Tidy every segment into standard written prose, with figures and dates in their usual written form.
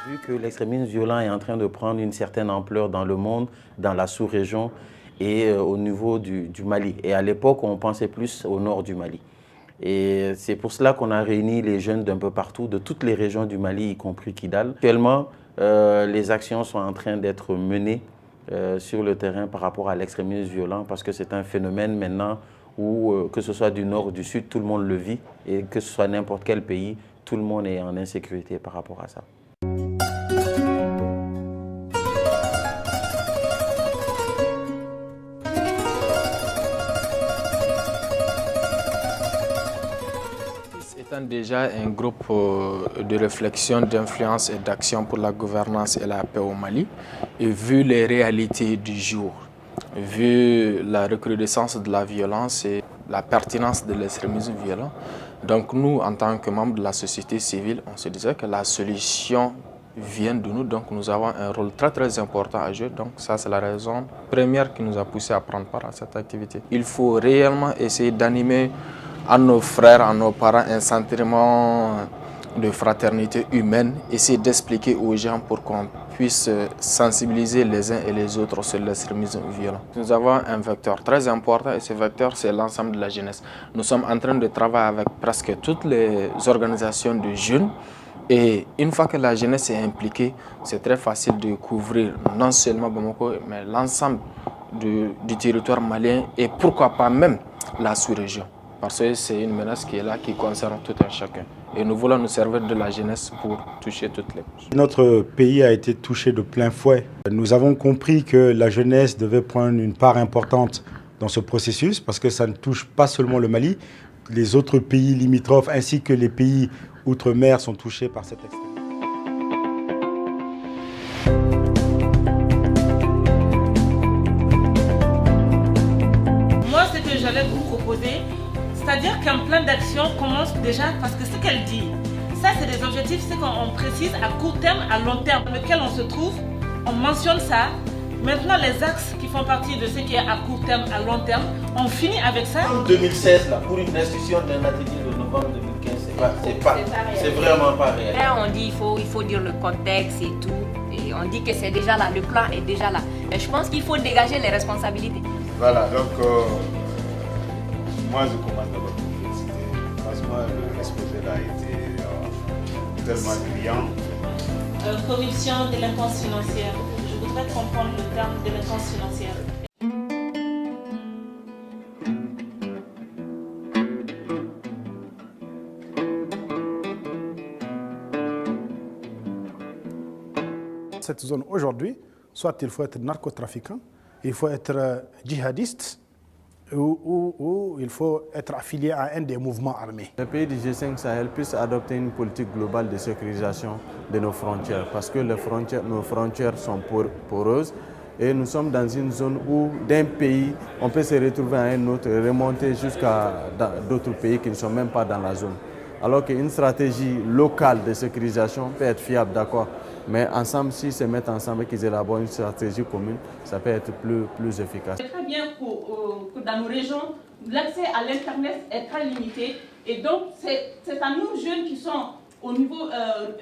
Vu que l'extrémisme violent est en train de prendre une certaine ampleur dans le monde, dans la sous-région et au niveau du Mali. Et à l'époque, on pensait plus au nord du Mali. Et c'est pour cela qu'on a réuni les jeunes d'un peu partout, de toutes les régions du Mali, y compris Kidal. Actuellement, les actions sont en train d'être menées sur le terrain par rapport à l'extrémisme violent parce que c'est un phénomène maintenant où, que ce soit du nord ou du sud, tout le monde le vit et que ce soit n'importe quel pays, tout le monde est en insécurité par rapport à ça. Étant déjà un groupe de réflexion, d'influence et d'action pour la gouvernance et la paix au Mali, et vu les réalités du jour, vu la recrudescence de la violence et la pertinence de l'extrémisme violent, donc nous, en tant que membres de la société civile, on se disait que la solution vient de nous, donc nous avons un rôle très important à jouer. Donc ça, c'est la raison première qui nous a poussé à prendre part à cette activité. Il faut réellement essayer d'animer à nos frères, à nos parents, un sentiment de fraternité humaine, essayer d'expliquer aux gens pour qu'on puisse sensibiliser les uns et les autres sur l'extrémisme violent. Nous avons un vecteur très important et ce vecteur, c'est l'ensemble de la jeunesse. Nous sommes en train de travailler avec presque toutes les organisations de jeunes et une fois que la jeunesse est impliquée, c'est très facile de couvrir non seulement Bamako, mais l'ensemble du territoire malien et pourquoi pas même la sous-région. Parce que c'est une menace qui est là, qui concerne tout un chacun. Et nous voulons nous servir de la jeunesse pour toucher toutes les couches. Notre pays a été touché de plein fouet. Nous avons compris que la jeunesse devait prendre une part importante dans ce processus parce que ça ne touche pas seulement le Mali. Les autres pays limitrophes ainsi que les pays outre-mer sont touchés par cette extrémisme. Moi, ce que j'allais vous proposer, c'est-à-dire qu'un plan d'action commence déjà parce que ce qu'elle dit, ça c'est des objectifs, c'est qu'on précise à court terme, à long terme, dans lequel on se trouve, on mentionne ça. Maintenant les axes qui font partie de ce qui est à court terme, à long terme, on finit avec ça. En 2016, là, pour une restitution d'un atelier de novembre 2015, c'est vraiment pas réel. Là on dit il faut dire le contexte et tout, et on dit que c'est déjà là, le plan est déjà là. Mais je pense qu'il faut dégager les responsabilités. Voilà, donc moi je commence d'abord par vous féliciter. Franchement, l'exposé là a été tellement brillant. Corruption, délinquance financière. Je voudrais comprendre le terme délinquance financière. Cette zone aujourd'hui, soit il faut être narcotrafiquant, il faut être djihadiste, ou il faut être affilié à un des mouvements armés. Les pays du G5 Sahel puissent adopter une politique globale de sécurisation de nos frontières parce que nos frontières sont poreuses et nous sommes dans une zone où d'un pays, on peut se retrouver à un autre et remonter jusqu'à d'autres pays qui ne sont même pas dans la zone. Alors qu'une stratégie locale de sécurisation peut être fiable, d'accord, mais ensemble, s'ils se mettent ensemble et qu'ils élaborent une stratégie commune, ça peut être plus efficace. C'est très bien que dans nos régions, l'accès à l'Internet est très limité. Et donc, c'est à nous, jeunes qui sont au niveau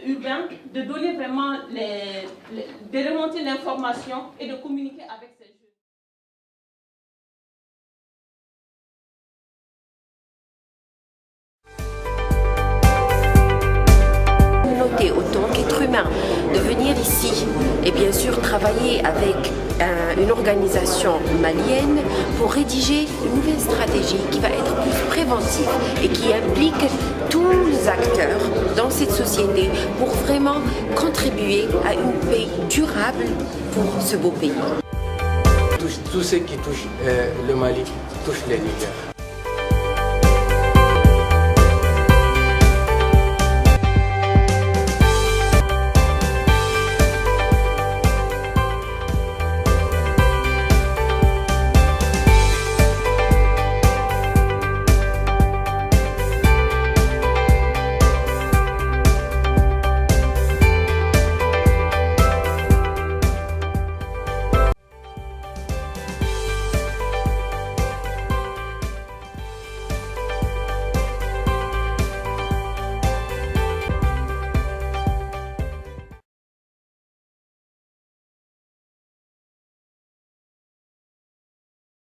urbain, de donner vraiment, de remonter l'information et de communiquer avec ces jeunes. Autant qu'être humain, de venir ici et bien sûr travailler avec une organisation malienne pour rédiger une nouvelle stratégie qui va être plus préventive et qui implique tous les acteurs dans cette société pour vraiment contribuer à une paix durable pour ce beau pays. Tout ce qui touche le Mali touche les Niger.